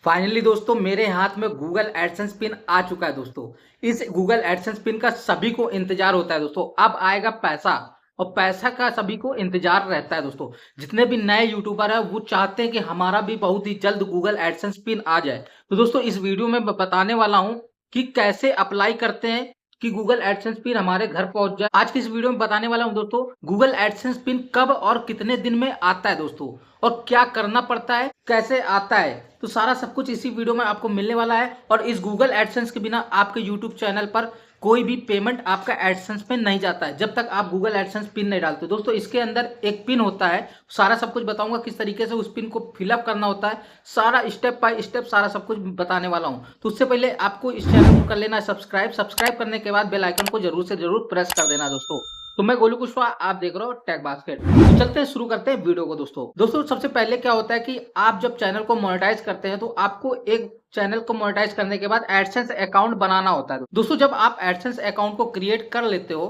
Finally दोस्तों मेरे हाथ में गूगल एडसेंस पिन आ चुका है दोस्तों। इस गूगल एडसेंस पिन का सभी को इंतजार होता है दोस्तों। अब आएगा पैसा और पैसा का सभी को इंतजार रहता है दोस्तों। जितने भी नए यूट्यूबर है वो चाहते हैं कि हमारा भी बहुत ही जल्द गूगल एडसेंस पिन आ जाए। तो दोस्तों इस वीडियो में बताने वाला हूं कि कैसे अप्लाई करते हैं कि गूगल एडसेंस पिन हमारे घर पहुंच जाए। आज की इस वीडियो में बताने वाला हूं दोस्तों गूगल एडसेंस पिन कब और कितने दिन में आता है दोस्तों, और क्या करना पड़ता है, कैसे आता है। तो सारा सब कुछ इसी वीडियो में आपको मिलने वाला है। और इस गूगल एडसेंस के बिना आपके यूट्यूब चैनल पर कोई भी पेमेंट आपका एडसेंस में नहीं जाता है जब तक आप गूगल एडसेंस पिन नहीं डालते। दोस्तों इसके अंदर एक पिन होता है, सारा सब कुछ बताऊंगा किस तरीके से उस पिन को फिलअप करना होता है। सारा स्टेप बाय स्टेप सारा सब कुछ बताने वाला हूं। तो उससे पहले आपको इस चैनल को कर लेना है सब्सक्राइब करने के बाद बेल आइकन को जरूर से जरूर प्रेस कर देना दोस्तों। तो मैं गोलू कुशवाहा, आप देख रहे हो टेक बास्केट। तो चलते हैं, शुरू करते हैं वीडियो को दोस्तों सबसे पहले क्या होता है कि आप जब चैनल को मोनेटाइज करते हैं तो आपको एक चैनल को मोनेटाइज करने के बाद एडसेंस अकाउंट बनाना होता है दोस्तों। जब आप एडसेंस अकाउंट को क्रिएट कर लेते हो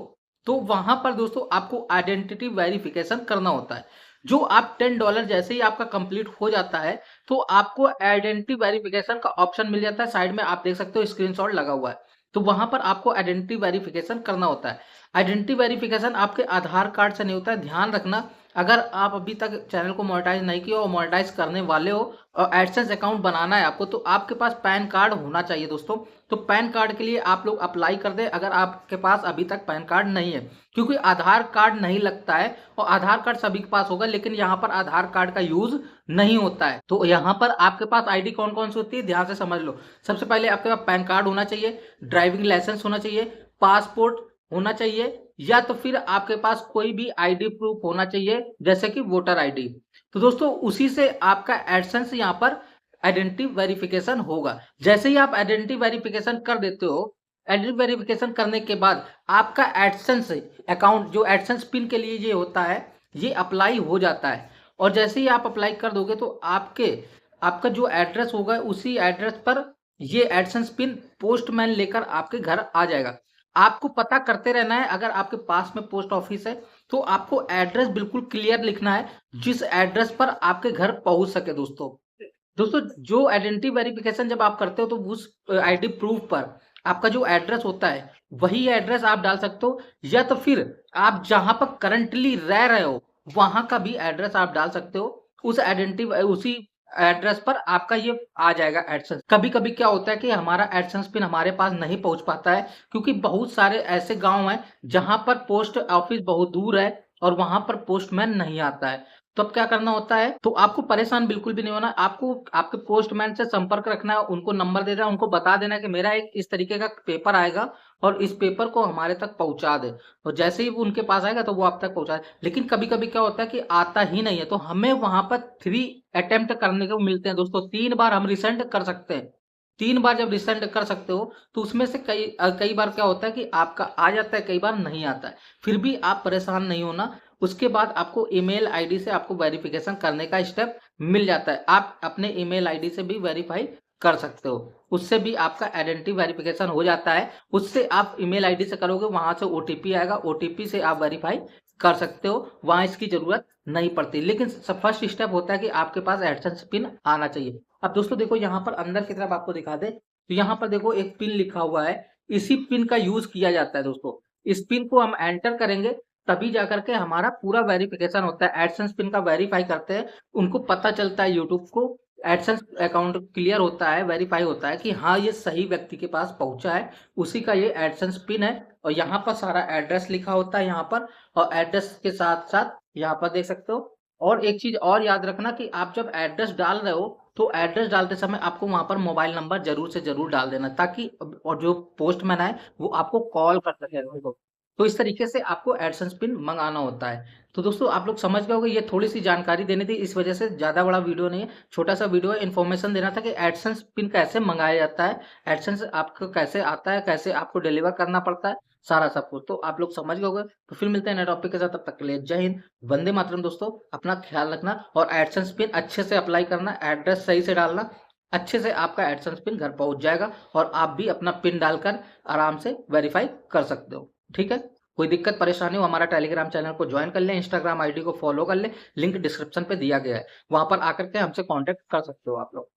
तो वहां पर दोस्तों आपको आइडेंटिटी वेरिफिकेशन करना होता है। जो आप $10 जैसे ही आपका कंप्लीट हो जाता है तो आपको आइडेंटिटी वेरिफिकेशन का ऑप्शन मिल जाता है। साइड में आप देख सकते हो स्क्रीनशॉट लगा हुआ है, तो वहां पर आपको आइडेंटिटी वेरिफिकेशन करना होता है। आइडेंटिटी वेरिफिकेशन आपके आधार कार्ड से नहीं होता है, ध्यान रखना। अगर आप अभी तक चैनल को मोनेटाइज नहीं किया और मोनेटाइज करने वाले हो और एडसेंस अकाउंट बनाना है आपको, तो आपके पास पैन कार्ड होना चाहिए दोस्तों। तो पैन कार्ड के लिए आप लोग अप्लाई कर दें अगर आपके पास अभी तक पैन कार्ड नहीं है, क्योंकि आधार कार्ड नहीं लगता है। और आधार कार्ड सभी के पास होगा लेकिन यहाँ पर आधार कार्ड का यूज नहीं होता है। तो यहाँ पर आपके पास आईडी कौन कौन सी होती है ध्यान से समझ लो। सबसे पहले आपके पास पैन कार्ड होना चाहिए, ड्राइविंग लाइसेंस होना चाहिए, पासपोर्ट होना चाहिए, या तो फिर आपके पास कोई भी आईडी प्रूफ होना चाहिए जैसे कि वोटर आईडी। तो दोस्तों उसी से आपका एडसेंस यहाँ पर आइडेंटिटी वेरिफिकेशन होगा। जैसे ही आप आइडेंटिटी वेरिफिकेशन कर देते हो, आइडेंटिटी वेरिफिकेशन करने के बाद आपका एडसेंस अकाउंट जो एडसेंस पिन के लिए ये होता है ये अप्लाई हो जाता है। और जैसे ही आप अप्लाई कर दोगे तो आपका जो एड्रेस होगा उसी एड्रेस पर ये एडसेंस पिन पोस्टमैन लेकर आपके घर आ जाएगा। आपको पता करते रहना है, अगर आपके पास में पोस्ट ऑफिस है तो आपको एड्रेस बिल्कुल क्लियर लिखना है जिस एड्रेस पर आपके घर पहुंच सके दोस्तों जो आइडेंटिटी वेरिफिकेशन जब आप करते हो तो उस आईडी प्रूफ पर आपका जो एड्रेस होता है वही एड्रेस आप डाल सकते हो, या तो फिर आप जहां पर करंटली रह रहे हो वहां का भी एड्रेस आप डाल सकते हो। उसी एड्रेस पर आपका ये आ जाएगा एडसेंस। कभी कभी क्या होता है कि हमारा एडसेंस पिन हमारे पास नहीं पहुंच पाता है, क्योंकि बहुत सारे ऐसे गांव हैं जहां पर पोस्ट ऑफिस बहुत दूर है और वहां पर पोस्टमैन नहीं आता है। तो अब क्या करना होता है, तो आपको परेशान बिल्कुल भी नहीं होना। आपको आपके पोस्टमैन से संपर्क रखना है, उनको नंबर दे देना, उनको बता देना कि मेरा एक इस तरीके का पेपर आएगा और इस पेपर को हमारे तक पहुंचा दे। और जैसे ही वो उनके पास आएगा तो वो आप तक पहुंचा दे। लेकिन कभी कभी क्या होता है कि आता ही नहीं है, तो हमें वहां पर 3 अटेम्प्ट करने को मिलते हैं दोस्तों। 3 बार हम रिसेंड कर सकते हैं। 3 बार जब रिसेंड कर सकते हो तो उसमें से कई बार क्या होता है कि आपका आ जाता है, कई बार नहीं आता है। फिर भी आप परेशान नहीं होना। उसके बाद आपको ईमेल आईडी से आपको वेरिफिकेशन करने का स्टेप मिल जाता है। आप अपने ईमेल आईडी से भी वेरीफाई कर सकते हो, उससे भी आपका आइडेंटिटी वेरिफिकेशन हो जाता है। उससे आप ईमेल आईडी से करोगे, वहां से ओटीपी आएगा, ओटीपी से आप वेरीफाई कर सकते हो, वहां इसकी जरूरत नहीं पड़ती। लेकिन फर्स्ट स्टेप होता है कि आपके पास एडसेंस पिन आना चाहिए। अब दोस्तों देखो यहाँ पर अंदर की तरफ आपको दिखा दे तो यहाँ पर देखो एक पिन लिखा हुआ है, इसी पिन का यूज किया जाता है दोस्तों। इस पिन को हम एंटर करेंगे तभी जाकर के हमारा पूरा वेरिफिकेशन होता है। एडसेंस पिन का वेरीफाई करते हैं, उनको पता चलता है यूट्यूब को, एडसेंस अकाउंट क्लियर होता है, वेरीफाई होता है कि हाँ ये सही व्यक्ति के पास पहुंचा है, उसी का ये एडसेंस पिन है। और यहाँ पर सारा एड्रेस लिखा होता है यहाँ पर, और एड्रेस के साथ साथ यहाँ पर देख सकते हो। और एक चीज और याद रखना कि आप जब एड्रेस डाल रहे हो तो एड्रेस डालते समय आपको वहां पर मोबाइल नंबर जरूर से जरूर डाल देना, ताकि और जो पोस्टमैन है वो आपको कॉल कर सके। तो इस तरीके से आपको एडसेंस पिन मंगाना होता है। तो दोस्तों आप लोग समझ गए होंगे, ये थोड़ी सी जानकारी देनी थी, इस वजह से ज्यादा बड़ा वीडियो नहीं है, छोटा सा वीडियो है। इन्फॉर्मेशन देना था कि एडसेंस पिन कैसे मंगाया जाता है, एडसेंस आपको कैसे आता है, कैसे आपको डिलीवर करना पड़ता है, सारा सब कुछ तो आप लोग समझ गए होंगे। तो फिर मिलते हैं नए टॉपिक के साथ, तब तक के लिए जय हिंद, वंदे मातरम। दोस्तों अपना ख्याल रखना और एडसेंस पिन अच्छे से अप्लाई करना, एड्रेस सही से डालना, अच्छे से आपका एडसेंस पिन घर पहुंच जाएगा और आप भी अपना पिन डालकर आराम से वेरीफाई कर सकते हो। ठीक है, कोई दिक्कत परेशानी हो हमारा टेलीग्राम चैनल को ज्वाइन कर ले, इंस्टाग्राम आईडी को फॉलो कर ले, लिंक डिस्क्रिप्शन पे दिया गया है, वहां पर आकर के हमसे कांटेक्ट कर सकते हो आप लोग।